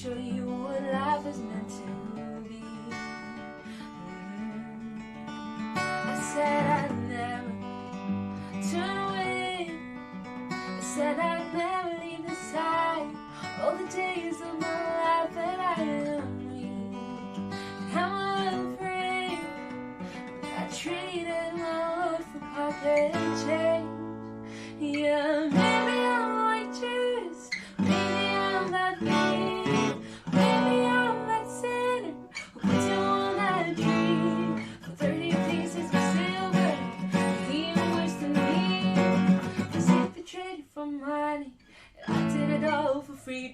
show you what life is meant to be. I said I'd never turn away. I said I'd never leave the side. All the days of my life that I am weak, I'm afraid. I traded my love for pocket change. Yeah, maybe I'm like Judas, maybe I'm that thief, maybe I'm that sinner who puts you on that tree for 30 pieces of silver, even worse than me. 'Cause if you traded for money, I did it all for free.